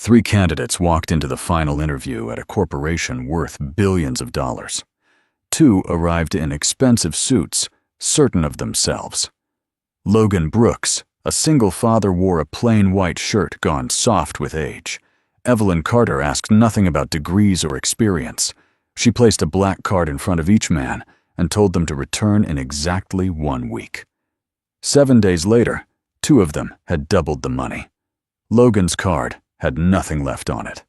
Three candidates walked into the final interview at a corporation worth billions of dollars. Two arrived in expensive suits, certain of themselves. Logan Brooks, a single father, wore a plain white shirt gone soft with age. Evelyn Carter asked nothing about degrees or experience. She placed a black card in front of each man and told them to return in exactly 1 week. 7 days later, two of them had doubled the money. Logan's card had nothing left on it.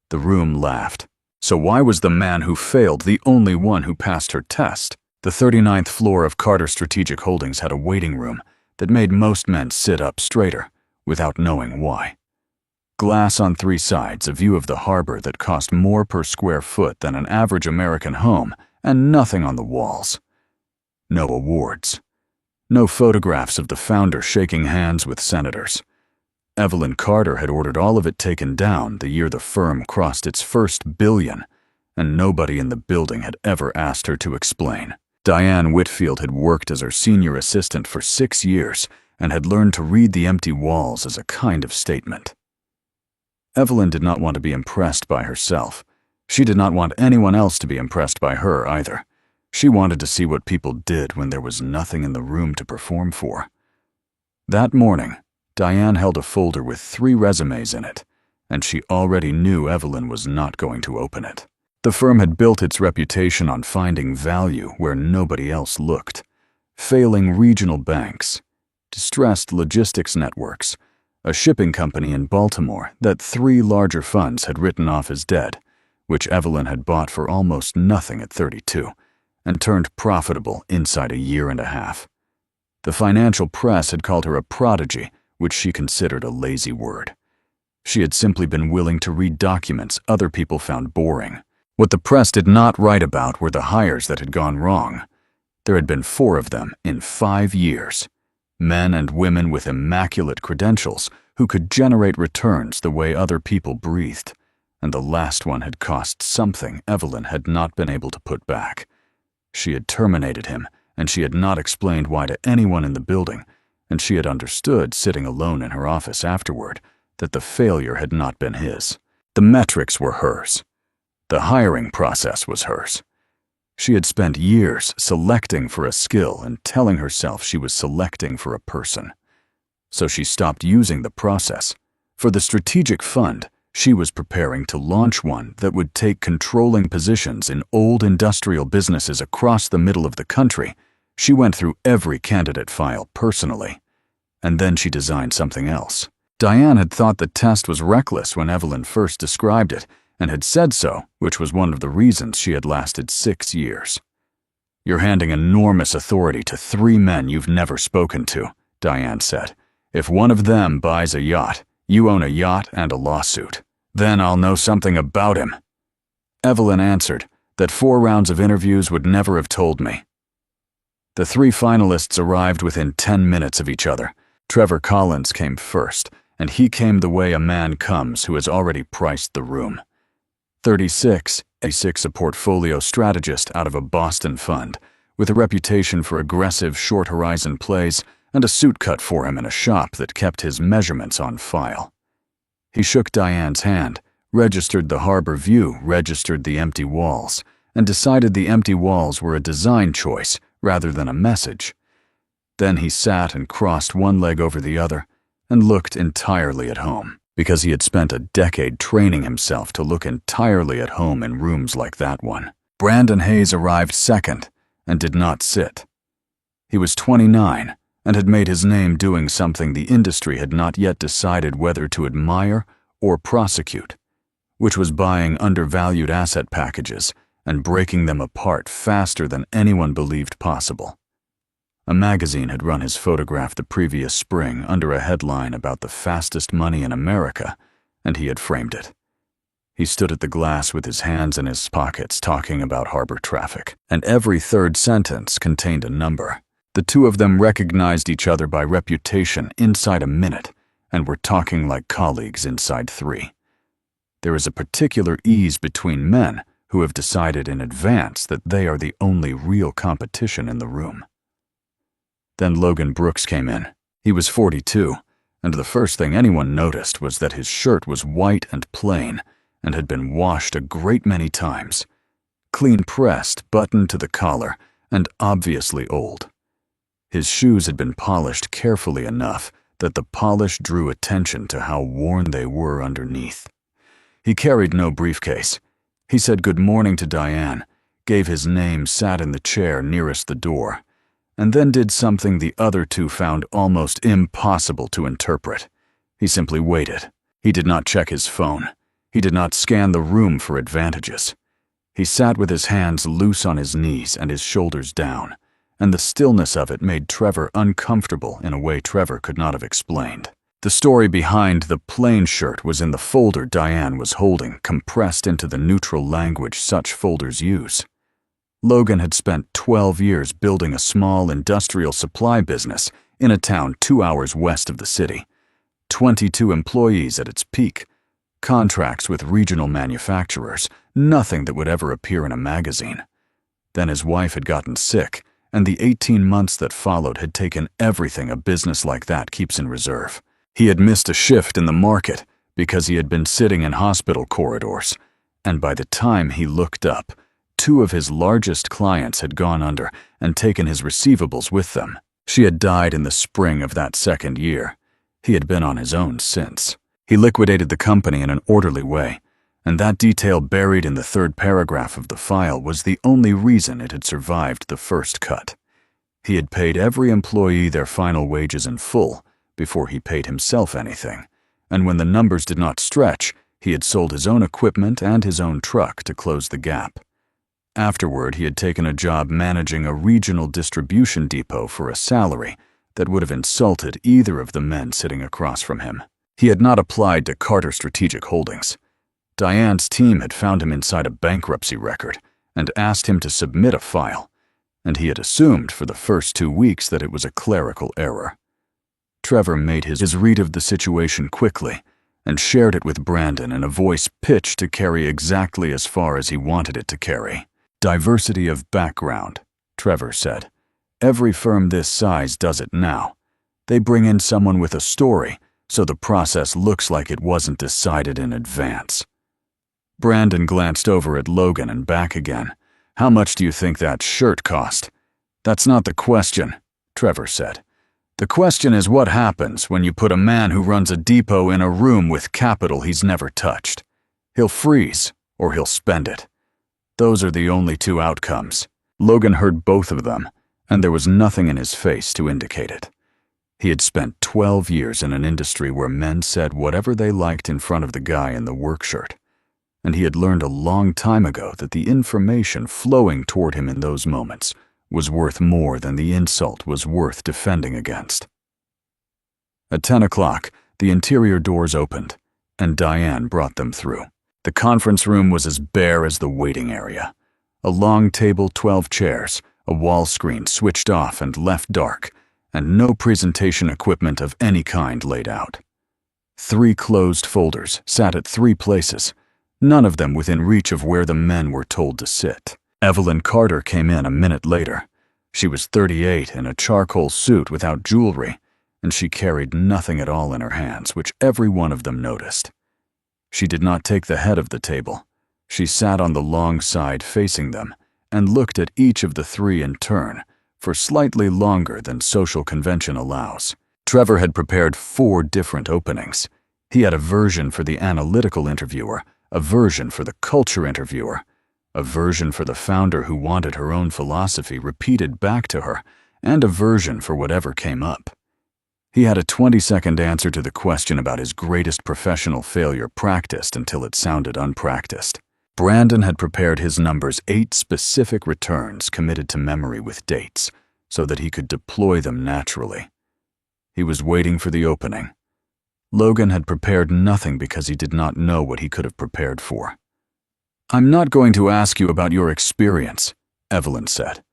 The room laughed. So why was the man who failed the only one who passed her test? The 39th floor of Carter Strategic Holdings had a waiting room that made most men sit up straighter without knowing why. Glass on 3 sides, a view of the harbor that cost more per square foot than an average American home, and nothing on the walls. No awards. No photographs of the founder shaking hands with senators. Evelyn Carter had ordered all of it taken down the year the firm crossed its first billion, and nobody in the building had ever asked her to explain. Diane Whitfield had worked as her senior assistant for 6 years and had learned to read the empty walls as a kind of statement. Evelyn did not want to be impressed by herself. She did not want anyone else to be impressed by her either. She wanted to see what people did when there was nothing in the room to perform for. That morning, Diane held a folder with 3 resumes in it, and she already knew Evelyn was not going to open it. The firm had built its reputation on finding value where nobody else looked. Failing regional banks, distressed logistics networks, a shipping company in Baltimore that 3 larger funds had written off as dead, which Evelyn had bought for almost nothing at 32, and turned profitable inside a year and a half. The financial press had called her a prodigy, which she considered a lazy word. She had simply been willing to read documents other people found boring. What the press did not write about were the hires that had gone wrong. There had been 4 of them in 5 years. Men and women with immaculate credentials who could generate returns the way other people breathed. And the last one had cost something Evelyn had not been able to put back. She had terminated him, and she had not explained why to anyone in the building, and she had understood, sitting alone in her office afterward, that the failure had not been his. The metrics were hers. The hiring process was hers. She had spent years selecting for a skill and telling herself she was selecting for a person. So she stopped using the process. For the strategic fund, she was preparing to launch one that would take controlling positions in old industrial businesses across the middle of the country. She went through every candidate file personally. And then she designed something else. Diane had thought the test was reckless when Evelyn first described it, and had said so, which was one of the reasons she had lasted 6 years. "You're handing enormous authority to 3 men you've never spoken to," Diane said. "If one of them buys a yacht, you own a yacht and a lawsuit. Then I'll know something about him." Evelyn answered that 4 rounds of interviews would never have told me. The 3 finalists arrived within 10 minutes of each other. Trevor Collins came first, and he came the way a man comes who has already priced the room. 36, a portfolio strategist out of a Boston fund, with a reputation for aggressive short-horizon plays and a suit cut for him in a shop that kept his measurements on file. He shook Diane's hand, registered the harbor view, registered the empty walls, and decided the empty walls were a design choice rather than a message. Then he sat and crossed one leg over the other and looked entirely at home, because he had spent a decade training himself to look entirely at home in rooms like that one. Brandon Hayes arrived second and did not sit. He was 29 and had made his name doing something the industry had not yet decided whether to admire or prosecute, which was buying undervalued asset packages and breaking them apart faster than anyone believed possible. A magazine had run his photograph the previous spring under a headline about the fastest money in America, and he had framed it. He stood at the glass with his hands in his pockets talking about harbor traffic, and every 3rd sentence contained a number. The 2 of them recognized each other by reputation inside a minute and were talking like colleagues inside 3. There is a particular ease between men who have decided in advance that they are the only real competition in the room. Then Logan Brooks came in. He was 42, and the first thing anyone noticed was that his shirt was white and plain and had been washed a great many times, clean pressed, buttoned to the collar, and obviously old. His shoes had been polished carefully enough that the polish drew attention to how worn they were underneath. He carried no briefcase. He said good morning to Diane, gave his name, sat in the chair nearest the door, and then did something the other two found almost impossible to interpret. He simply waited. He did not check his phone. He did not scan the room for advantages. He sat with his hands loose on his knees and his shoulders down, and the stillness of it made Trevor uncomfortable in a way Trevor could not have explained. The story behind the plain shirt was in the folder Diane was holding, compressed into the neutral language such folders use. Logan had spent 12 years building a small industrial supply business in a town 2 hours west of the city. 22 employees at its peak. Contracts with regional manufacturers, nothing that would ever appear in a magazine. Then his wife had gotten sick, and the 18 months that followed had taken everything a business like that keeps in reserve. He had missed a shift in the market because he had been sitting in hospital corridors, and by the time he looked up, 2 of his largest clients had gone under and taken his receivables with them. She had died in the spring of that second year. He had been on his own since. He liquidated the company in an orderly way, and that detail buried in the 3rd paragraph of the file was the only reason it had survived the first cut. He had paid every employee their final wages in full before he paid himself anything, and when the numbers did not stretch, he had sold his own equipment and his own truck to close the gap. Afterward, he had taken a job managing a regional distribution depot for a salary that would have insulted either of the men sitting across from him. He had not applied to Carter Strategic Holdings. Diane's team had found him inside a bankruptcy record and asked him to submit a file, and he had assumed for the first 2 weeks that it was a clerical error. Trevor made his read of the situation quickly and shared it with Brandon in a voice pitched to carry exactly as far as he wanted it to carry. Diversity of background, Trevor said. Every firm this size does it now. They bring in someone with a story, so the process looks like it wasn't decided in advance. Brandon glanced over at Logan and back again. How much do you think that shirt cost? That's not the question, Trevor said. The question is what happens when you put a man who runs a depot in a room with capital he's never touched. He'll freeze, or he'll spend it. Those are the only 2 outcomes. Logan heard both of them, and there was nothing in his face to indicate it. He had spent 12 years in an industry where men said whatever they liked in front of the guy in the work shirt, and he had learned a long time ago that the information flowing toward him in those moments was worth more than the insult was worth defending against. At 10 o'clock, the interior doors opened, and Diane brought them through. The conference room was as bare as the waiting area. A long table, 12 chairs, a wall screen switched off and left dark, and no presentation equipment of any kind laid out. 3 closed folders sat at 3 places, none of them within reach of where the men were told to sit. Evelyn Carter came in a minute later. She was 38 in a charcoal suit without jewelry, and she carried nothing at all in her hands, which every one of them noticed. She did not take the head of the table. She sat on the long side facing them and looked at each of the 3 in turn for slightly longer than social convention allows. Trevor had prepared 4 different openings. He had a version for the analytical interviewer, a version for the culture interviewer, a version for the founder who wanted her own philosophy repeated back to her, and a version for whatever came up. He had a 20-second answer to the question about his greatest professional failure practiced until it sounded unpracticed. Brandon had prepared his numbers 8 specific returns committed to memory with dates so that he could deploy them naturally. He was waiting for the opening. Logan had prepared nothing because he did not know what he could have prepared for. "I'm not going to ask you about your experience," Evelyn said.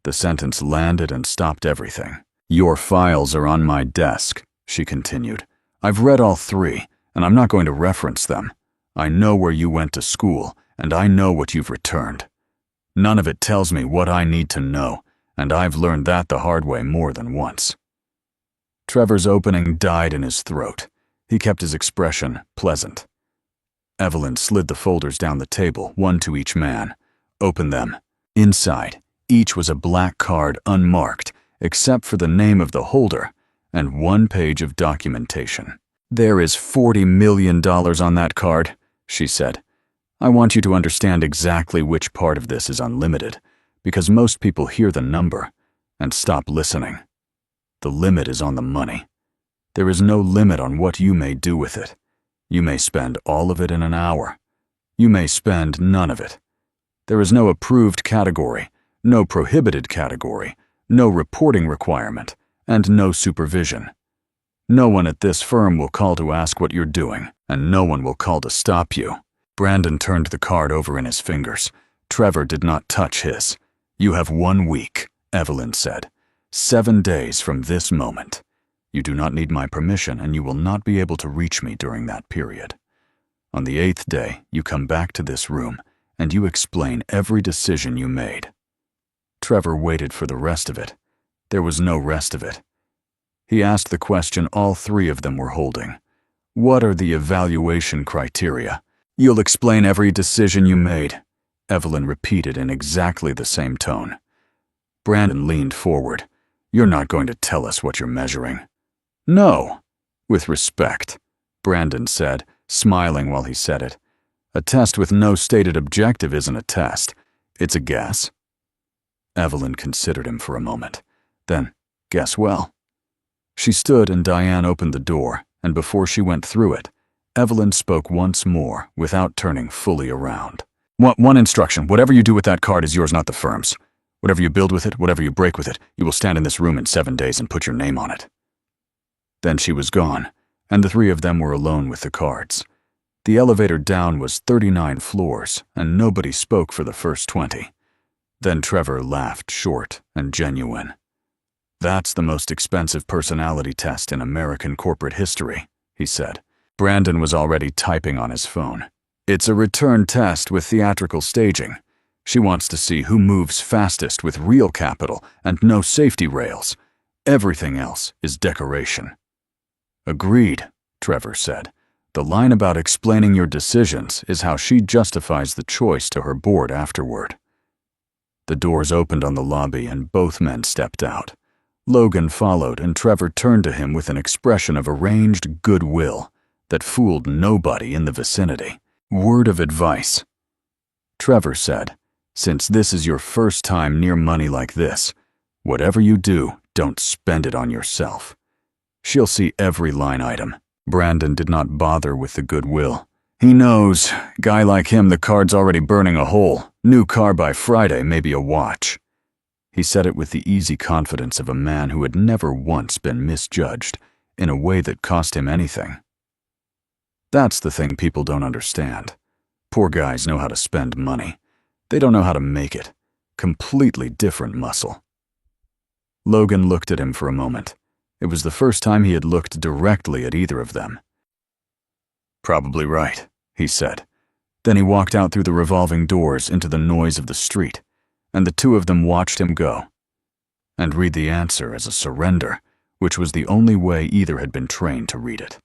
The sentence landed and stopped everything. "Your files are on my desk," she continued. "I've read all 3, and I'm not going to reference them. I know where you went to school, and I know what you've returned. None of it tells me what I need to know, and I've learned that the hard way more than once." Trevor's opening died in his throat. He kept his expression pleasant. Evelyn slid the folders down the table, one to each man. Opened them. Inside, each was a black card unmarked, except for the name of the holder, and 1 page of documentation. "There is $40 million on that card," she said. "I want you to understand exactly which part of this is unlimited, because most people hear the number and stop listening. The limit is on the money. There is no limit on what you may do with it. You may spend all of it in an hour. You may spend none of it. There is no approved category, no prohibited category, no reporting requirement, and no supervision. No one at this firm will call to ask what you're doing, and no one will call to stop you." Brandon turned the card over in his fingers. Trevor did not touch his. "You have 1 week," Evelyn said. 7 days from this moment. You do not need my permission, and you will not be able to reach me during that period. On the 8th day, you come back to this room, and you explain every decision you made." Trevor waited for the rest of it. There was no rest of it. He asked the question all 3 of them were holding. "What are the evaluation criteria?" "You'll explain every decision you made," Evelyn repeated in exactly the same tone. Brandon leaned forward. "You're not going to tell us what you're measuring." "No." "With respect," Brandon said, smiling while he said it. "A test with no stated objective isn't a test. It's a guess." Evelyn considered him for a moment. Then, "Guess well." She stood and Diane opened the door, and before she went through it, Evelyn spoke once more without turning fully around. One instruction. Whatever you do with that card is yours, not the firm's. Whatever you build with it, whatever you break with it, you will stand in this room in 7 days and put your name on it." Then she was gone, and the 3 of them were alone with the cards. The elevator down was 39 floors, and nobody spoke for the first 20. Then Trevor laughed short and genuine. "That's the most expensive personality test in American corporate history," he said. Brandon was already typing on his phone. "It's a return test with theatrical staging. She wants to see who moves fastest with real capital and no safety rails. Everything else is decoration." "Agreed," Trevor said. "The line about explaining your decisions is how she justifies the choice to her board afterward." The doors opened on the lobby and both men stepped out. Logan followed, and Trevor turned to him with an expression of arranged goodwill that fooled nobody in the vicinity. "Word of advice," Trevor said. "Since this is your first time near money like this, whatever you do, don't spend it on yourself. She'll see every line item." Brandon did not bother with the goodwill. "He knows. Guy like him, the card's already burning a hole. New car by Friday, maybe a watch." He said it with the easy confidence of a man who had never once been misjudged in a way that cost him anything. That's the thing people don't understand. Poor guys know how to spend money. They don't know how to make it. Completely different muscle. Logan looked at him for a moment. It was the first time he had looked directly at either of them. "Probably right," he said. Then he walked out through the revolving doors into the noise of the street, and the 2 of them watched him go and read the answer as a surrender, which was the only way either had been trained to read it.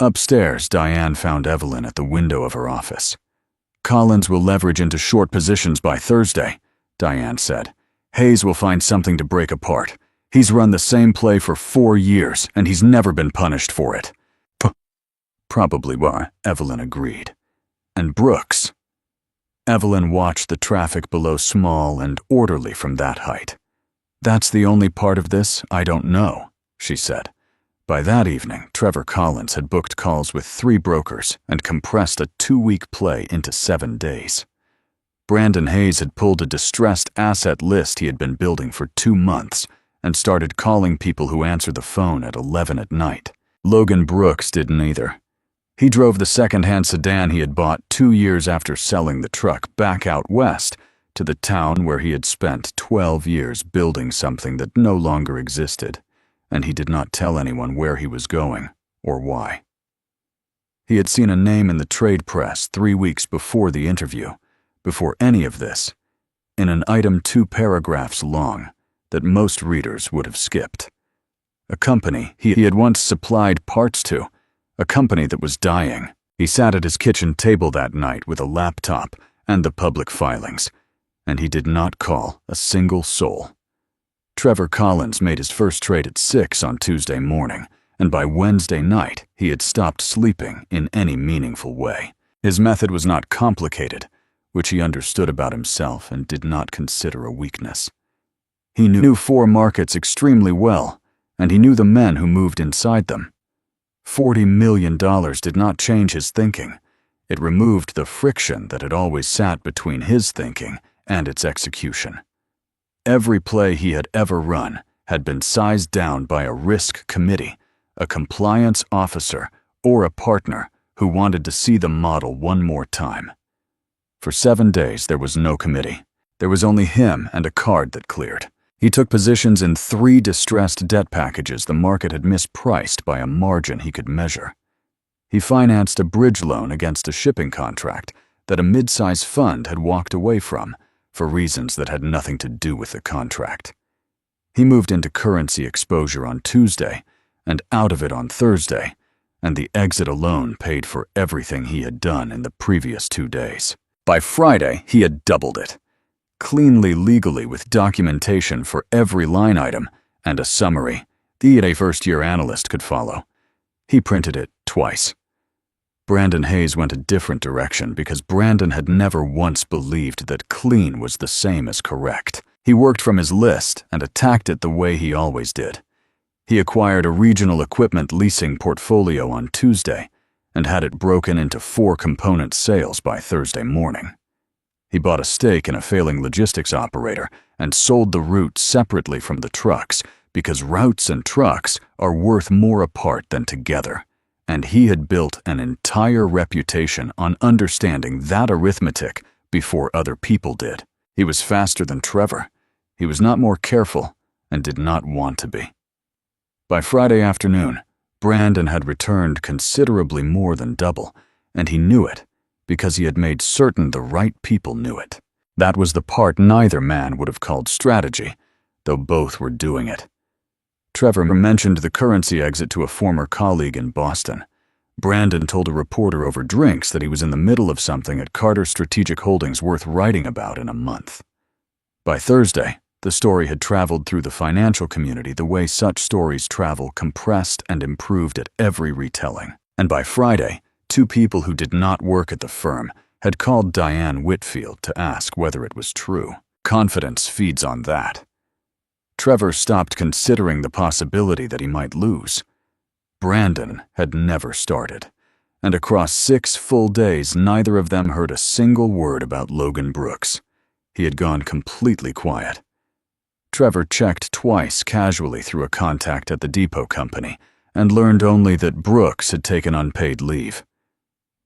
Upstairs, Diane found Evelyn at the window of her office. "Collins will leverage into short positions by Thursday," Diane said. "Hayes will find something to break apart. He's run the same play for 4 years, and he's never been punished for it." "Probably why," Evelyn agreed. "And Brooks." Evelyn watched the traffic below small and orderly from that height. "That's the only part of this I don't know," she said. By that evening, Trevor Collins had booked calls with 3 brokers and compressed a 2-week play into 7 days. Brandon Hayes had pulled a distressed asset list he had been building for 2 months and started calling people who answered the phone at 11 at night. Logan Brooks didn't either. He drove the second-hand sedan he had bought 2 years after selling the truck back out west to the town where he had spent 12 years building something that no longer existed, and he did not tell anyone where he was going or why. He had seen a name in the trade press 3 weeks before the interview, before any of this, in an item 2 paragraphs long that most readers would have skipped. a company he had once supplied parts to, a company that was dying. He sat at his kitchen table that night with a laptop and the public filings, and he did not call a single soul. Trevor Collins made his first trade at 6 on Tuesday morning, and by Wednesday night he had stopped sleeping in any meaningful way. His method was not complicated, which he understood about himself and did not consider a weakness. He knew 4 markets extremely well, and he knew the men who moved inside them. $40 million did not change his thinking. It removed the friction that had always sat between his thinking and its execution. Every play he had ever run had been sized down by a risk committee, a compliance officer, or a partner who wanted to see the model one more time. For 7 days, there was no committee. There was only him and a card that cleared. He took positions in 3 distressed debt packages the market had mispriced by a margin he could measure. He financed a bridge loan against a shipping contract that a mid-size fund had walked away from for reasons that had nothing to do with the contract. He moved into currency exposure on Tuesday and out of it on Thursday, and the exit alone paid for everything he had done in the previous 2 days. By Friday, he had doubled it. Cleanly, legally, with documentation for every line item and a summary that a first-year analyst could follow. He printed it twice. Brandon Hayes went a different direction because Brandon had never once believed that clean was the same as correct. He worked from his list and attacked it the way he always did. He acquired a regional equipment leasing portfolio on Tuesday and had it broken into 4 component sales by Thursday morning. He bought a stake in a failing logistics operator and sold the route separately from the trucks because routes and trucks are worth more apart than together, and he had built an entire reputation on understanding that arithmetic before other people did. He was faster than Trevor. He was not more careful and did not want to be. By Friday afternoon, Brandon had returned considerably more than double, and he knew it because he had made certain the right people knew it. That was the part neither man would have called strategy, though both were doing it. Trevor mentioned the currency exit to a former colleague in Boston. Brandon told a reporter over drinks that he was in the middle of something at Carter Strategic Holdings worth writing about in a month. By Thursday, the story had traveled through the financial community the way such stories travel, compressed and improved at every retelling. And by Friday, 2 people who did not work at the firm had called Diane Whitfield to ask whether it was true. Confidence feeds on that. Trevor stopped considering the possibility that he might lose. Brandon had never started, and across 6 full days, neither of them heard a single word about Logan Brooks. He had gone completely quiet. Trevor checked twice casually through a contact at the depot company and learned only that Brooks had taken unpaid leave.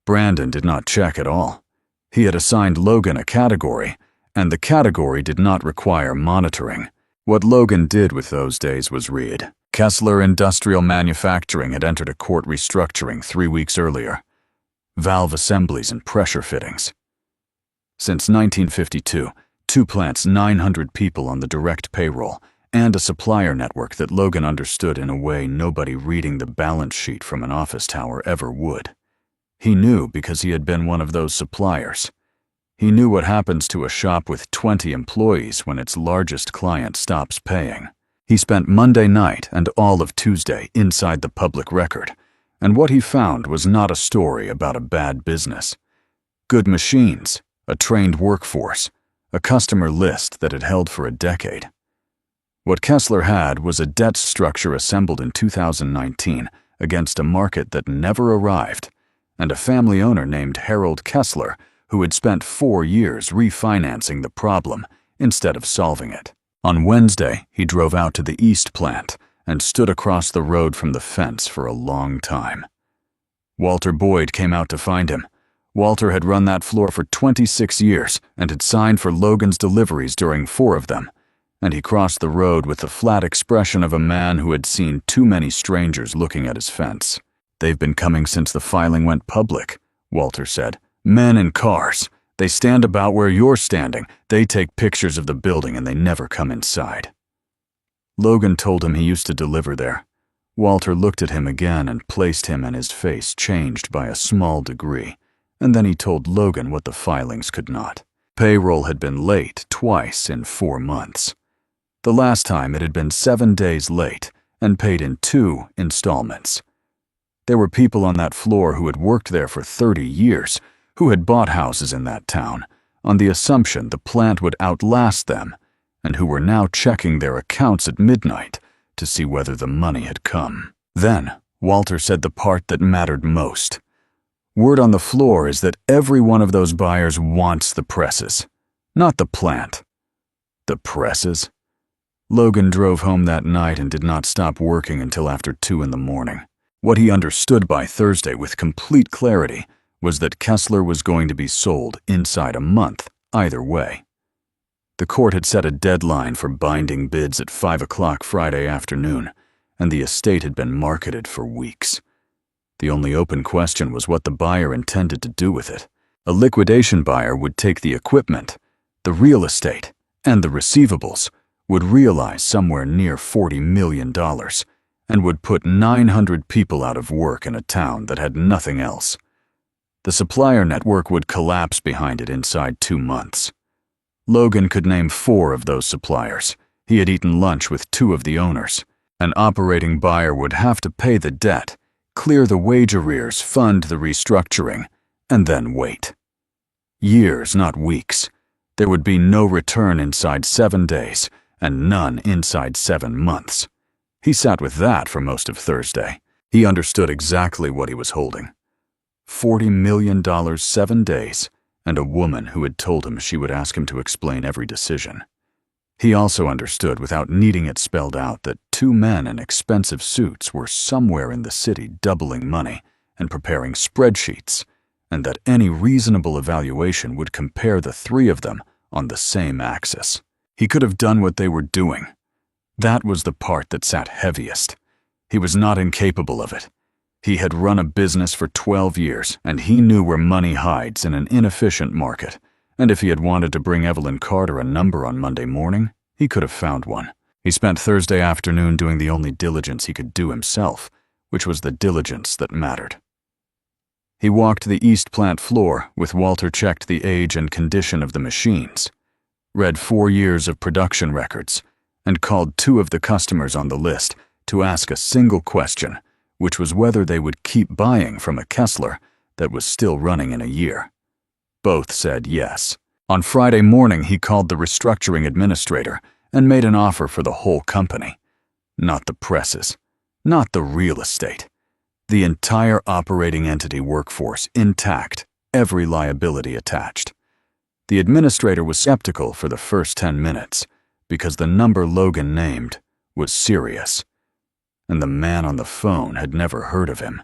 Brandon did not check at all. He had assigned Logan a category, and the category did not require monitoring. What Logan did with those days was read. Kessler Industrial Manufacturing had entered a court restructuring 3 weeks earlier. Valve assemblies and pressure fittings. Since 1952, 2 plants, 900 people on the direct payroll, and a supplier network that Logan understood in a way nobody reading the balance sheet from an office tower ever would. He knew because he had been one of those suppliers. He knew what happens to a shop with 20 employees when its largest client stops paying. He spent Monday night and all of Tuesday inside the public record, and what he found was not a story about a bad business. Good machines, a trained workforce, a customer list that had held for a decade. What Kessler had was a debt structure assembled in 2019 against a market that never arrived, and a family owner named Harold Kessler who had spent 4 years refinancing the problem instead of solving it. On Wednesday, he drove out to the East Plant and stood across the road from the fence for a long time. Walter Boyd came out to find him. Walter had run that floor for 26 years and had signed for Logan's deliveries during 4 of them, and he crossed the road with the flat expression of a man who had seen too many strangers looking at his fence. "They've been coming since the filing went public," Walter said. "Men in cars. They stand about where you're standing. They take pictures of the building and they never come inside." Logan told him he used to deliver there. Walter looked at him again and placed him and his face changed by a small degree, and then he told Logan what the filings could not. Payroll had been late twice in 4 months. The last time it had been 7 days late and paid in 2 installments. There were people on that floor who had worked there for 30 years, who had bought houses in that town, on the assumption the plant would outlast them, and who were now checking their accounts at midnight to see whether the money had come. Then, Walter said the part that mattered most. Word on the floor is that every one of those buyers wants the presses, not the plant. The presses? Logan drove home that night and did not stop working until after 2 in the morning. What he understood by Thursday with complete clarity was that Kessler was going to be sold inside a month, either way. The court had set a deadline for binding bids at 5 o'clock Friday afternoon, and the estate had been marketed for weeks. The only open question was what the buyer intended to do with it. A liquidation buyer would take the equipment, the real estate, and the receivables, would realize somewhere near $40 million, and would put 900 people out of work in a town that had nothing else. The supplier network would collapse behind it inside 2 months. Logan could name 4 of those suppliers. He had eaten lunch with 2 of the owners. An operating buyer would have to pay the debt, clear the wage arrears, fund the restructuring, and then wait. Years, not weeks. There would be no return inside 7 days, and none inside 7 months. He sat with that for most of Thursday. He understood exactly what he was holding. $40 million 7 days, and a woman who had told him she would ask him to explain every decision. He also understood, without needing it spelled out, that 2 men in expensive suits were somewhere in the city doubling money and preparing spreadsheets, and that any reasonable evaluation would compare the 3 of them on the same axis. He could have done what they were doing. That was the part that sat heaviest. He was not incapable of it. He had run a business for 12 years, and he knew where money hides in an inefficient market. And if he had wanted to bring Evelyn Carter a number on Monday morning, he could have found one. He spent Thursday afternoon doing the only diligence he could do himself, which was the diligence that mattered. He walked the East Plant floor with Walter checked the age and condition of the machines, read 4 years of production records, and called 2 of the customers on the list to ask a single question, which was whether they would keep buying from a Kessler that was still running in a year. Both said yes. On Friday morning, he called the restructuring administrator and made an offer for the whole company. Not the presses, not the real estate. The entire operating entity workforce intact, every liability attached. The administrator was skeptical for the first 10 minutes because the number Logan named was serious, and the man on the phone had never heard of him.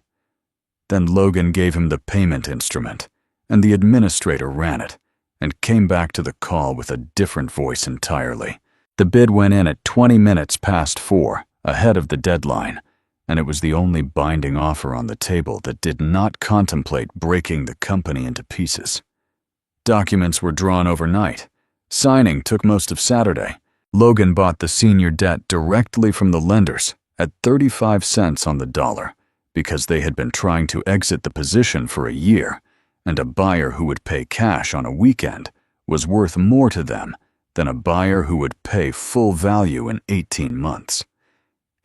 Then Logan gave him the payment instrument, and the administrator ran it, and came back to the call with a different voice entirely. The bid went in at 20 minutes past 4, ahead of the deadline, and it was the only binding offer on the table that did not contemplate breaking the company into pieces. Documents were drawn overnight. Signing took most of Saturday. Logan bought the senior debt directly from the lenders at 35 cents on the dollar because they had been trying to exit the position for a year, and a buyer who would pay cash on a weekend was worth more to them than a buyer who would pay full value in 18 months.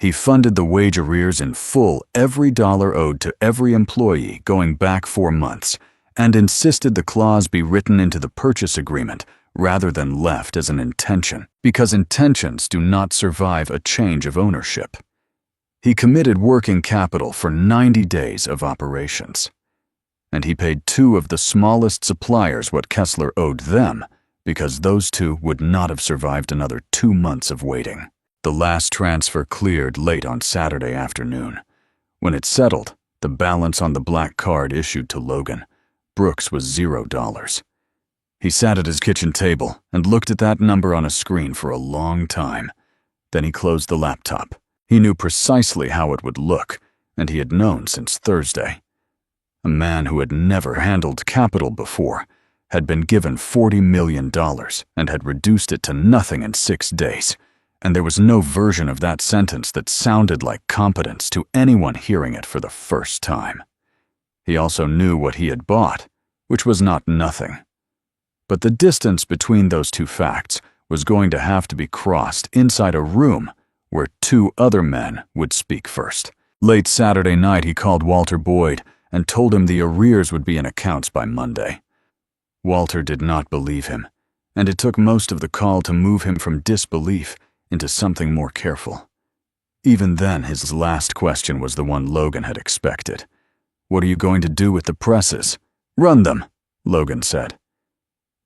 He funded the wage arrears in full, every dollar owed to every employee going back 4 months, and insisted the clause be written into the purchase agreement rather than left as an intention, because intentions do not survive a change of ownership. He committed working capital for 90 days of operations, and he paid 2 of the smallest suppliers what Kessler owed them because those 2 would not have survived another 2 months of waiting. The last transfer cleared late on Saturday afternoon. When it settled, the balance on the black card issued to Logan Brooks was $0. He sat at his kitchen table and looked at that number on a screen for a long time. Then he closed the laptop. He knew precisely how it would look, and he had known since Thursday. A man who had never handled capital before had been given $40 million and had reduced it to nothing in 6 days, and there was no version of that sentence that sounded like competence to anyone hearing it for the first time. He also knew what he had bought, which was not nothing. But the distance between those two facts was going to have to be crossed inside a room where two other men would speak first. Late Saturday night, he called Walter Boyd and told him the arrears would be in accounts by Monday. Walter did not believe him, and it took most of the call to move him from disbelief into something more careful. Even then, his last question was the one Logan had expected. "What are you going to do with the presses?" "Run them," Logan said.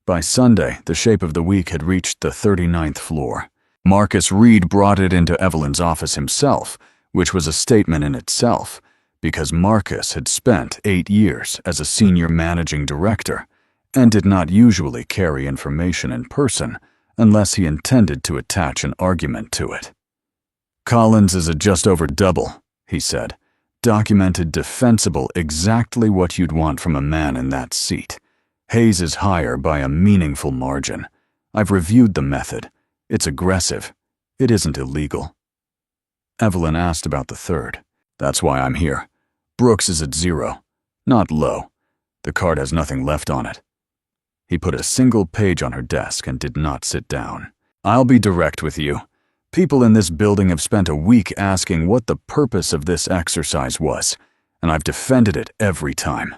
By Sunday, the shape of the week had reached the 39th floor. Marcus Reed brought it into Evelyn's office himself, which was a statement in itself, because Marcus had spent 8 years as a senior managing director and did not usually carry information in person unless he intended to attach an argument to it. "Collins is a just over double," he said. "Documented defensible, exactly what you'd want from a man in that seat. Hayes is higher by a meaningful margin. I've reviewed the method. It's aggressive. It isn't illegal." Evelyn asked about the third. "That's why I'm here. Brooks is at 0. Not low. The card has nothing left on it." He put a single page on her desk and did not sit down. "I'll be direct with you. People in this building have spent a week asking what the purpose of this exercise was, and I've defended it every time."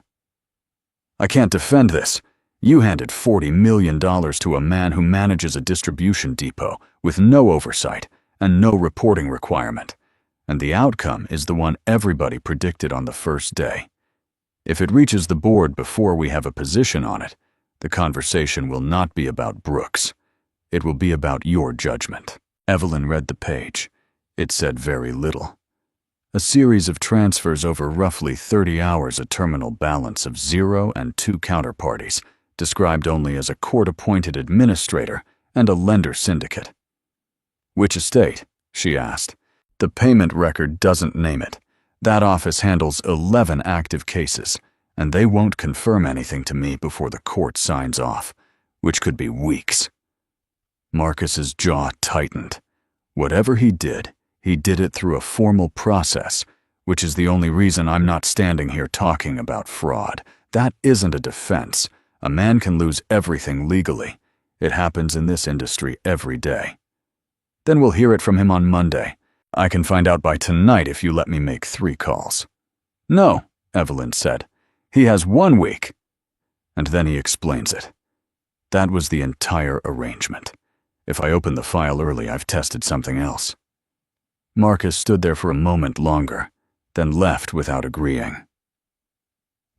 "I can't defend this. You handed $40 million to a man who manages a distribution depot with no oversight and no reporting requirement, and the outcome is the one everybody predicted on the first day. If it reaches the board before we have a position on it, the conversation will not be about Brooks. It will be about your judgment." Evelyn read the page. It said very little. A series of transfers over roughly 30 hours, a terminal balance of 0 and 2 counterparties, described only as a court-appointed administrator and a lender syndicate. "Which estate?" she asked. "The payment record doesn't name it. That office handles 11 active cases, and they won't confirm anything to me before the court signs off, which could be weeks." Marcus's jaw tightened. Whatever he did it through a formal process, which is the only reason I'm not standing here talking about fraud. That isn't a defense. A man can lose everything legally. It happens in this industry every day. "Then we'll hear it from him on Monday. I can find out by tonight if you let me make 3 calls. "No," Evelyn said. "He has 1 week." And then he explains it. That was the entire arrangement. If I open the file early, I've tested something else. Marcus stood there for a moment longer, then left without agreeing.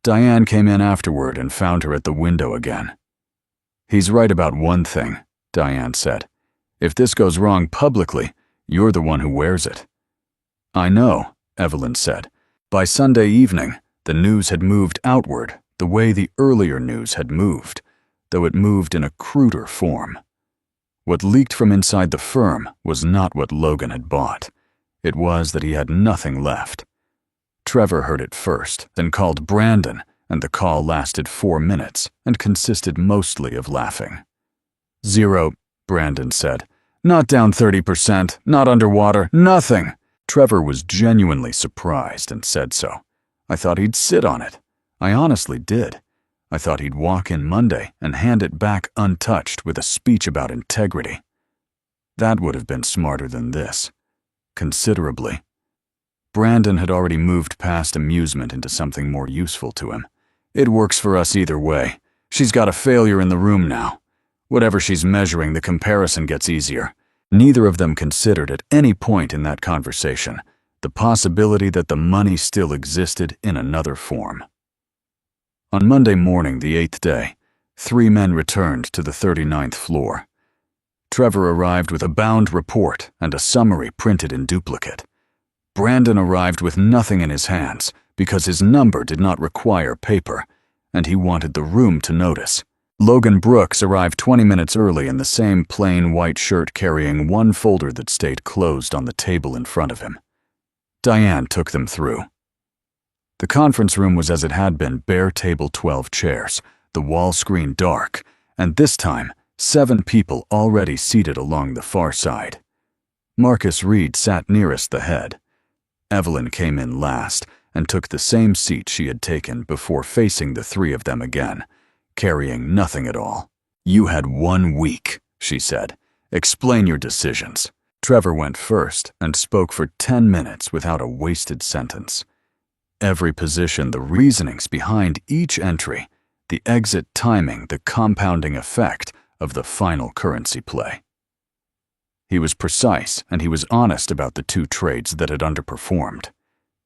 Diane came in afterward and found her at the window again. "He's right about one thing," Diane said. "If this goes wrong publicly, you're the one who wears it." "I know," Evelyn said. By Sunday evening, the news had moved outward the way the earlier news had moved, though it moved in a cruder form. What leaked from inside the firm was not what Logan had bought. It was that he had nothing left. Trevor heard it first, then called Brandon, and the call lasted 4 minutes and consisted mostly of laughing. 0, Brandon said. "Not down 30%, not underwater, nothing." Trevor was genuinely surprised and said so. "I thought he'd sit on it. I honestly did. I thought he'd walk in Monday and hand it back untouched with a speech about integrity. That would have been smarter than this. Considerably. Brandon had already moved past amusement into something more useful to him. "It works for us either way. She's got a failure in the room now. Whatever she's measuring, the comparison gets easier." Neither of them considered at any point in that conversation the possibility that the money still existed in another form. On Monday morning, the 8th day, 3 men returned to the 39th floor. Trevor arrived with a bound report and a summary printed in duplicate. Brandon arrived with nothing in his hands because his number did not require paper, and he wanted the room to notice. Logan Brooks arrived 20 minutes early in the same plain white shirt, carrying one folder that stayed closed on the table in front of him. Diane took them through. The conference room was as it had been, bare table, 12 chairs, the wall screen dark, and this time 7 people already seated along the far side. Marcus Reed sat nearest the head. Evelyn came in last and took the same seat she had taken before facing the three of them again, carrying nothing at all. "You had 1 week," she said. "Explain your decisions." Trevor went first and spoke for 10 minutes without a wasted sentence. Every position, the reasonings behind each entry, the exit timing, the compounding effect of the final currency play. He was precise, and he was honest about the 2 trades that had underperformed.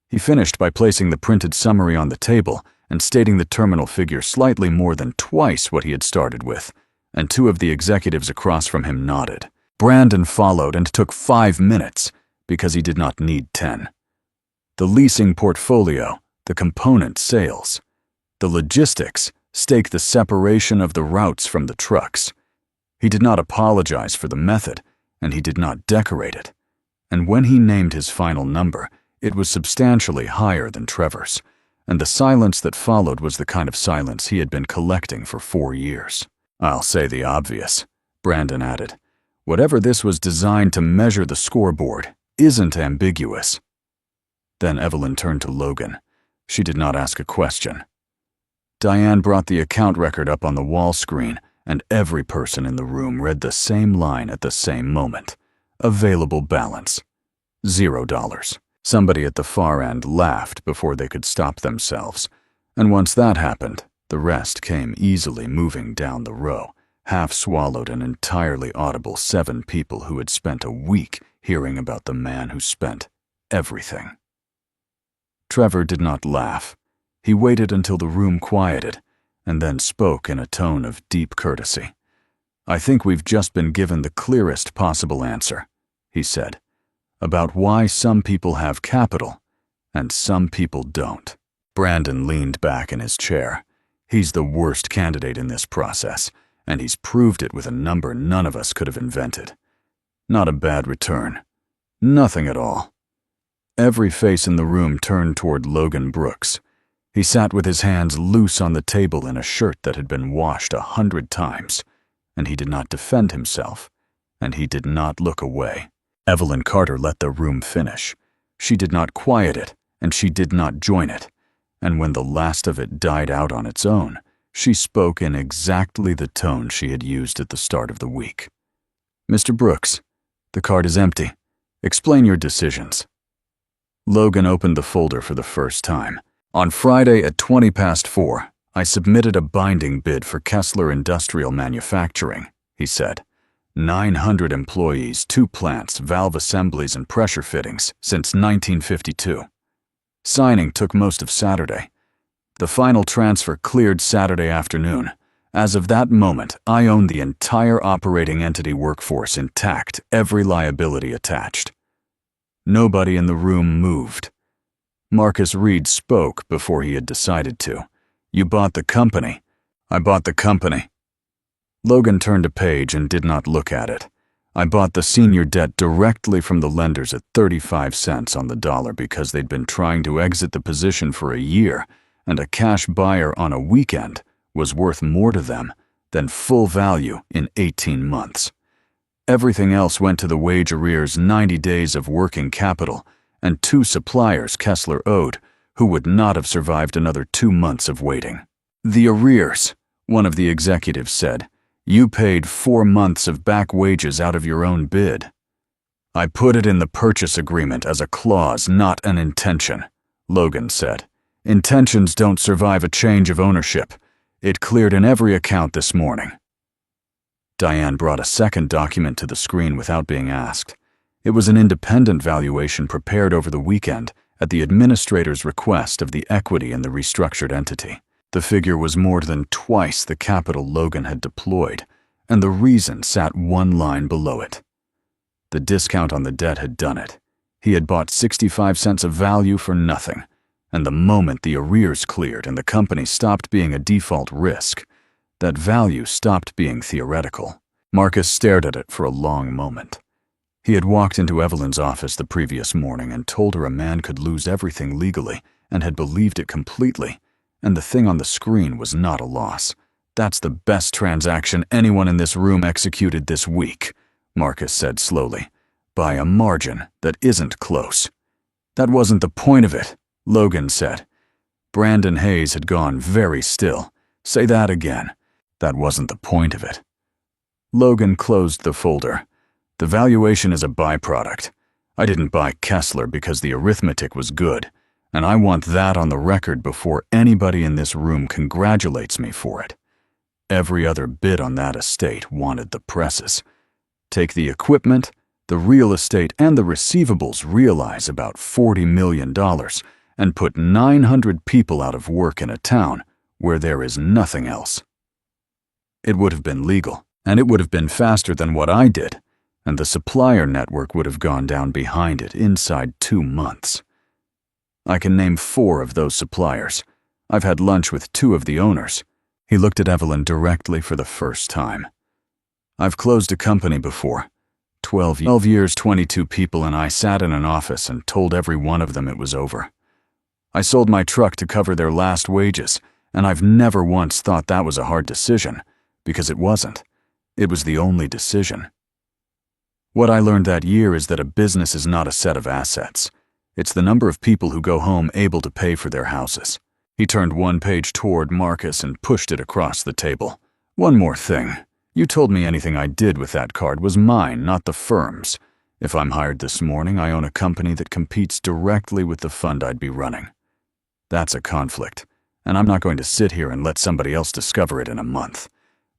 He finished by placing the printed summary on the table and stating the terminal figure slightly more than twice what he had started with, and 2 of the executives across from him nodded. Brandon followed and took 5 minutes because he did not need 10. The leasing portfolio, the component sales, the logistics stake the separation of the routes from the trucks. He did not apologize for the method, and he did not decorate it. And when he named his final number, it was substantially higher than Trevor's, and the silence that followed was the kind of silence he had been collecting for 4 years. "I'll say the obvious," Brandon added. "Whatever this was designed to measure the scoreboard isn't ambiguous." Then Evelyn turned to Logan. She did not ask a question. Diane brought the account record up on the wall screen, and every person in the room read the same line at the same moment. Available balance, $0. Somebody at the far end laughed before they could stop themselves, and once that happened, the rest came easily moving down the row, half-swallowed an entirely audible 7 people who had spent a week hearing about the man who spent everything. Trevor did not laugh. He waited until the room quieted, and then spoke in a tone of deep courtesy. "I think we've just been given the clearest possible answer," he said, "about why some people have capital and some people don't." Brandon leaned back in his chair. "He's the worst candidate in this process, and he's proved it with a number none of us could have invented. Not a bad return. Nothing at all." Every face in the room turned toward Logan Brooks. He sat with his hands loose on the table in a shirt that had been washed 100 times, and he did not defend himself, and he did not look away. Evelyn Carter let the room finish. She did not quiet it, and she did not join it, and when the last of it died out on its own, she spoke in exactly the tone she had used at the start of the week. "Mr. Brooks, the card is empty. Explain your decisions." Logan opened the folder for the first time. "On Friday at 4:20, I submitted a binding bid for Kessler Industrial Manufacturing," he said. 900 employees, 2 plants, valve assemblies, and pressure fittings since 1952. Signing took most of Saturday. The final transfer cleared Saturday afternoon. As of that moment, I own the entire operating entity workforce intact, every liability attached. Nobody in the room moved. Marcus Reed spoke before he had decided to. "You bought the company." "I bought the company." Logan turned a page and did not look at it. "I bought the senior debt directly from the lenders at 35 cents on the dollar because they'd been trying to exit the position for a year, and a cash buyer on a weekend was worth more to them than full value in 18 months. Everything else went to the wage arrears, 90 days of working capital, and 2 suppliers Kessler owed, who would not have survived another 2 months of waiting. The arrears, one of the executives said. You paid 4 months of back wages out of your own bid. I put it in the purchase agreement as a clause, not an intention, Logan said. Intentions don't survive a change of ownership. It cleared in every account this morning. Diane brought a second document to the screen without being asked. It was an independent valuation prepared over the weekend at the administrator's request of the equity in the restructured entity. The figure was more than twice the capital Logan had deployed, and the reason sat 1 line below it. The discount on the debt had done it. He had bought 65 cents of value for nothing, and the moment the arrears cleared and the company stopped being a default risk, that value stopped being theoretical. Marcus stared at it for a long moment. He had walked into Evelyn's office the previous morning and told her a man could lose everything legally and had believed it completely, and the thing on the screen was not a loss. That's the best transaction anyone in this room executed this week, Marcus said slowly. by a margin that isn't close. That wasn't the point of it, Logan said. Brandon Hayes had gone very still. Say that again. That wasn't the point of it. Logan closed the folder. The valuation is a byproduct. I didn't buy Kessler because the arithmetic was good, and I want that on the record before anybody in this room congratulates me for it. Every other bid on that estate wanted the presses. Take the equipment, the real estate, and the receivables realize about $40 million and put 900 people out of work in a town where there is nothing else. It would have been legal, and it would have been faster than what I did, and the supplier network would have gone down behind it inside 2 months. I can name 4 of those suppliers. I've had lunch with 2 of the owners. He looked at Evelyn directly for the first time. I've closed a company before. 12 years, 22 people, and I sat in an office and told every one of them it was over. I sold my truck to cover their last wages, and I've never once thought that was a hard decision, because it wasn't. It was the only decision. What I learned that year is that a business is not a set of assets. It's the number of people who go home able to pay for their houses. He turned one page toward Marcus and pushed it across the table. One more thing. You told me anything I did with that card was mine, not the firm's. If I'm hired this morning, I own a company that competes directly with the fund I'd be running. That's a conflict, and I'm not going to sit here and let somebody else discover it in a month.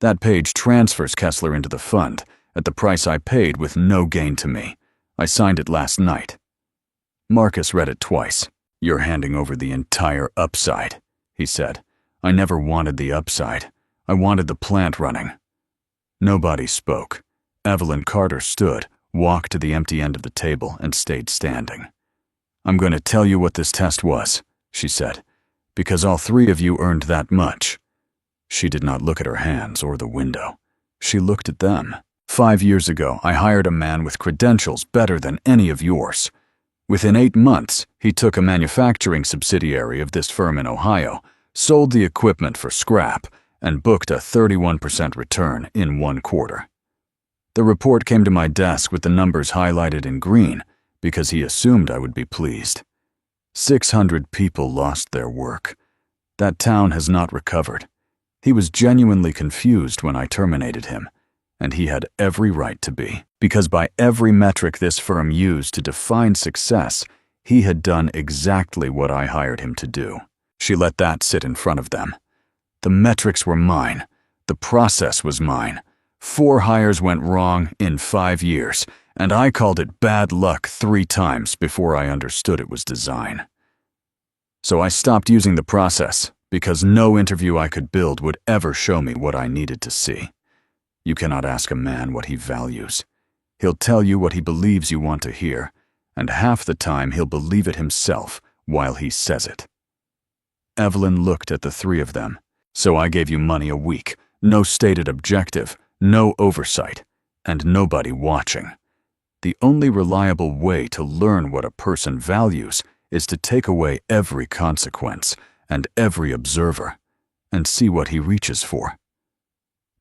That page transfers Kessler into the fund at the price I paid with no gain to me. I signed it last night. Marcus read it twice. You're handing over the entire upside, he said. I never wanted the upside. I wanted the plant running. Nobody spoke. Evelyn Carter stood, walked to the empty end of the table, and stayed standing. I'm going to tell you what this test was, she said, because all 3 of you earned that much. She did not look at her hands or the window. She looked at them. 5 years ago, I hired a man with credentials better than any of yours. Within 8 months, he took a manufacturing subsidiary of this firm in Ohio, sold the equipment for scrap, and booked a 31% return in 1 quarter. The report came to my desk with the numbers highlighted in green because he assumed I would be pleased. 600 people lost their work. That town has not recovered. He was genuinely confused when I terminated him, and he had every right to be, because by every metric this firm used to define success, he had done exactly what I hired him to do. She let that sit in front of them. The metrics were mine. The process was mine. 4 hires went wrong in 5 years, and I called it bad luck 3 times before I understood it was design. So I stopped using the process, because no interview I could build would ever show me what I needed to see. You cannot ask a man what he values. He'll tell you what he believes you want to hear, and half the time he'll believe it himself while he says it. Evelyn looked at the 3 of them. So I gave you money a week, no stated objective, no oversight, and nobody watching. The only reliable way to learn what a person values is to take away every consequence and every observer and see what he reaches for.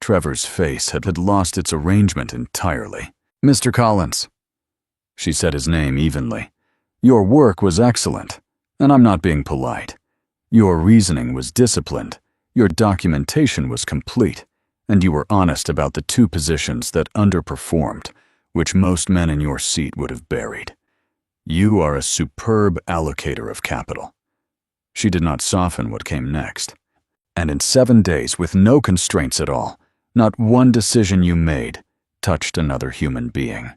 Trevor's face had lost its arrangement entirely. Mr. Collins, she said his name evenly. Your work was excellent, and I'm not being polite. Your reasoning was disciplined, your documentation was complete, and you were honest about the 2 positions that underperformed, which most men in your seat would have buried. You are a superb allocator of capital. She did not soften what came next. And in 7 days, with no constraints at all, not one decision you made touched another human being.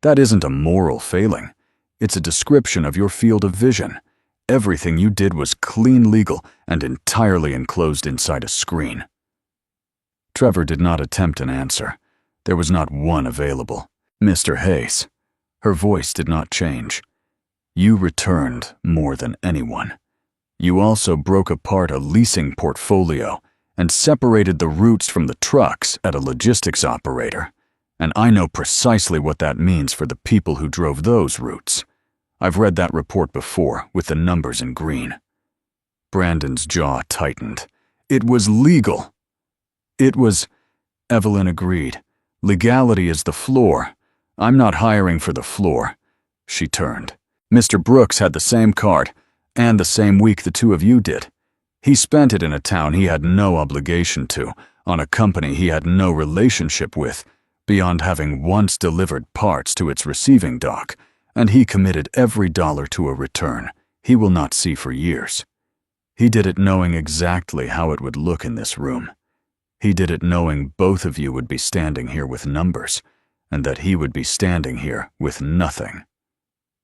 That isn't a moral failing. It's a description of your field of vision. Everything you did was clean legal and entirely enclosed inside a screen. Trevor did not attempt an answer. There was not one available. Mr. Hayes. Her voice did not change. You returned more than anyone. You also broke apart a leasing portfolio and separated the routes from the trucks at a logistics operator. And I know precisely what that means for the people who drove those routes. I've read that report before, with the numbers in green. Brandon's jaw tightened. It was legal. It was, Evelyn agreed. Legality is the floor. I'm not hiring for the floor." She turned. "Mr. Brooks had the same card, and the same week the two of you did. He spent it in a town he had no obligation to, on a company he had no relationship with, beyond having once delivered parts to its receiving dock, and he committed every dollar to a return he will not see for years. He did it knowing exactly how it would look in this room. He did it knowing both of you would be standing here with numbers, and that he would be standing here with nothing."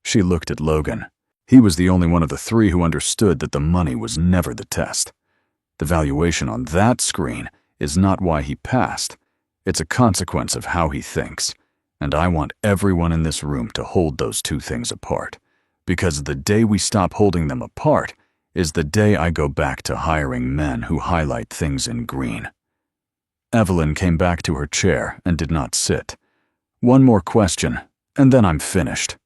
She looked at Logan. He was the only one of the three who understood that the money was never the test. The valuation on that screen is not why he passed. It's a consequence of how he thinks, and I want everyone in this room to hold those two things apart, because the day we stop holding them apart is the day I go back to hiring men who highlight things in green. Evelyn came back to her chair and did not sit. "One more question, and then I'm finished."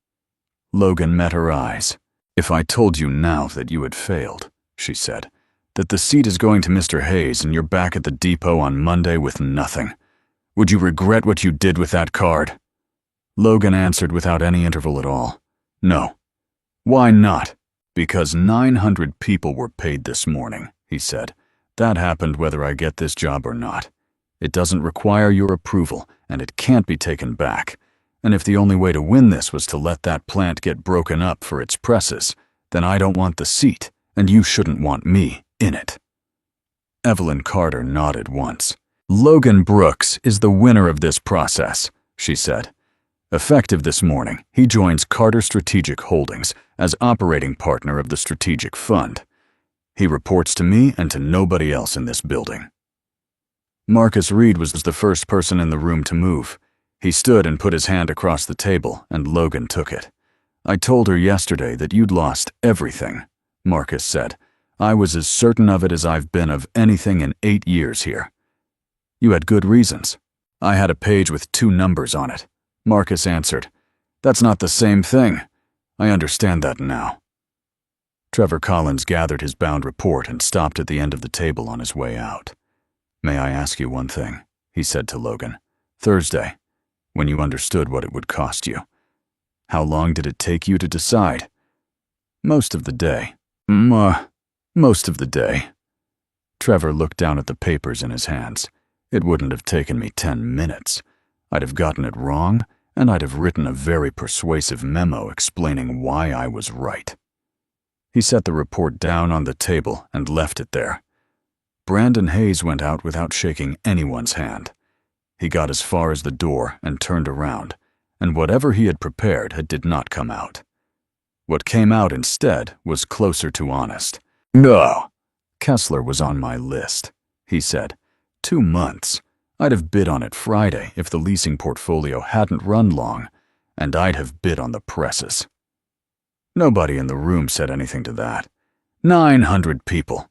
Logan met her eyes. "If I told you now that you had failed," she said, "that the seat is going to Mr. Hayes and you're back at the depot on Monday with nothing, would you regret what you did with that card?" Logan answered without any interval at all. "No." "Why not?" "Because 900 people were paid this morning," he said. "That happened whether I get this job or not. It doesn't require your approval, and it can't be taken back. And if the only way to win this was to let that plant get broken up for its presses, then I don't want the seat, and you shouldn't want me in it." Evelyn Carter nodded once. "Logan Brooks is the winner of this process," she said. "Effective this morning, he joins Carter Strategic Holdings as operating partner of the Strategic Fund. He reports to me and to nobody else in this building." Marcus Reed was the first person in the room to move. He stood and put his hand across the table, and Logan took it. "I told her yesterday that you'd lost everything," Marcus said. "I was as certain of it as I've been of anything in 8 years here." "You had good reasons." "I had a page with 2 numbers on it," Marcus answered. "That's not the same thing. I understand that now." Trevor Collins gathered his bound report and stopped at the end of the table on his way out. "May I ask you one thing?" he said to Logan. "Thursday, when you understood what it would cost you, how long did it take you to decide?" "Most of the day." Most of the day." Trevor looked down at the papers in his hands. "It wouldn't have taken me 10 minutes. I'd have gotten it wrong, and I'd have written a very persuasive memo explaining why I was right." He set the report down on the table and left it there. Brandon Hayes went out without shaking anyone's hand. He got as far as the door and turned around, and whatever he had prepared did not come out. What came out instead was closer to honest. "No." "Kessler was on my list," he said. 2 months. I'd have bid on it Friday if the leasing portfolio hadn't run long, and I'd have bid on the presses." Nobody in the room said anything to that. 900 people.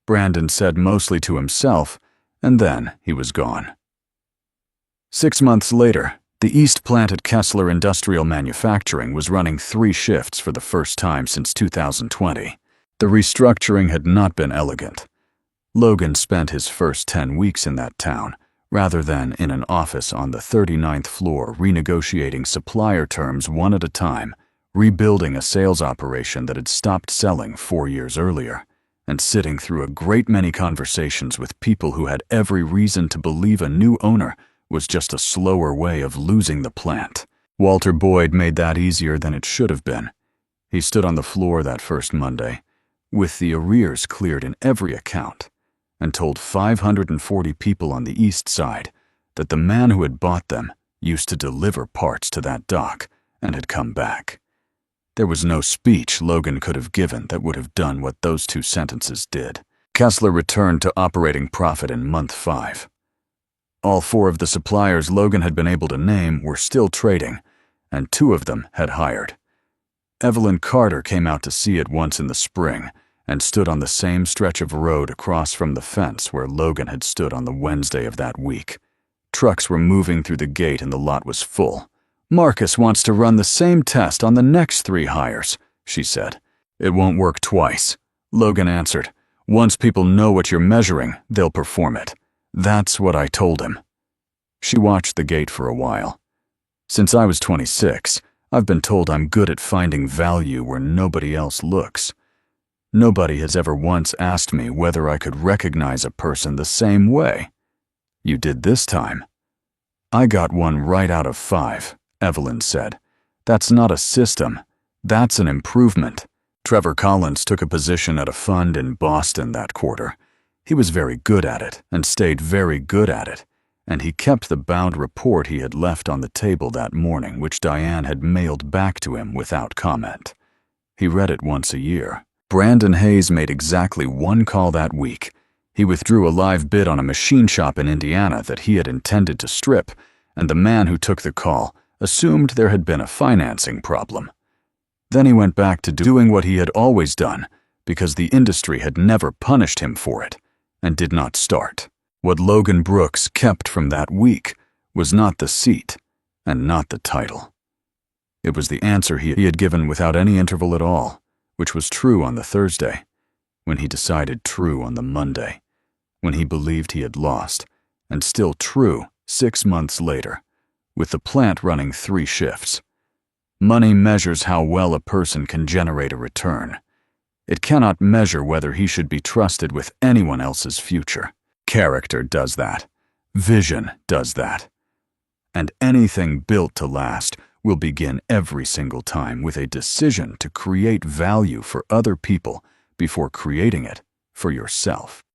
Brandon said mostly to himself, and then he was gone. 6 months later, the East Plant at Kessler Industrial Manufacturing was running 3 shifts for the first time since 2020. The restructuring had not been elegant. Logan spent his first 10 weeks in that town, rather than in an office on the 39th floor renegotiating supplier terms one at a time, rebuilding a sales operation that had stopped selling 4 years earlier, and sitting through a great many conversations with people who had every reason to believe a new owner was just a slower way of losing the plant. Walter Boyd made that easier than it should have been. He stood on the floor that first Monday, with the arrears cleared in every account, and told 540 people on the east side that the man who had bought them used to deliver parts to that dock and had come back. There was no speech Logan could have given that would have done what those 2 sentences did. Kessler returned to operating profit in month 5. All 4 of the suppliers Logan had been able to name were still trading, and 2 of them had hired. Evelyn Carter came out to see it once in the spring and stood on the same stretch of road across from the fence where Logan had stood on the Wednesday of that week. Trucks were moving through the gate and the lot was full. "Marcus wants to run the same test on the next 3 hires," she said. "It won't work twice," Logan answered. "Once people know what you're measuring, they'll perform it. That's what I told him." She watched the gate for a while. Since I was 26, I've been told I'm good at finding value where nobody else looks. Nobody has ever once asked me whether I could recognize a person the same way. You did this time. I got 1 right out of 5, Evelyn said. That's not a system. That's an improvement. Trevor Collins took a position at a fund in Boston that quarter. He was very good at it and stayed very good at it, and he kept the bound report he had left on the table that morning, which Diane had mailed back to him without comment. He read it once a year. Brandon Hayes made exactly 1 call that week. He withdrew a live bid on a machine shop in Indiana that he had intended to strip, and the man who took the call assumed there had been a financing problem. Then he went back to doing what he had always done, because the industry had never punished him for it, and did not start. What Logan Brooks kept from that week was not the seat and not the title. It was the answer he had given without any interval at all, which was true on the Thursday, when he decided true on the Monday, when he believed he had lost, and still true 6 months later, with the plant running 3 shifts. Money measures how well a person can generate a return. It cannot measure whether he should be trusted with anyone else's future. Character does that. Vision does that. And anything built to last will begin every single time with a decision to create value for other people before creating it for yourself.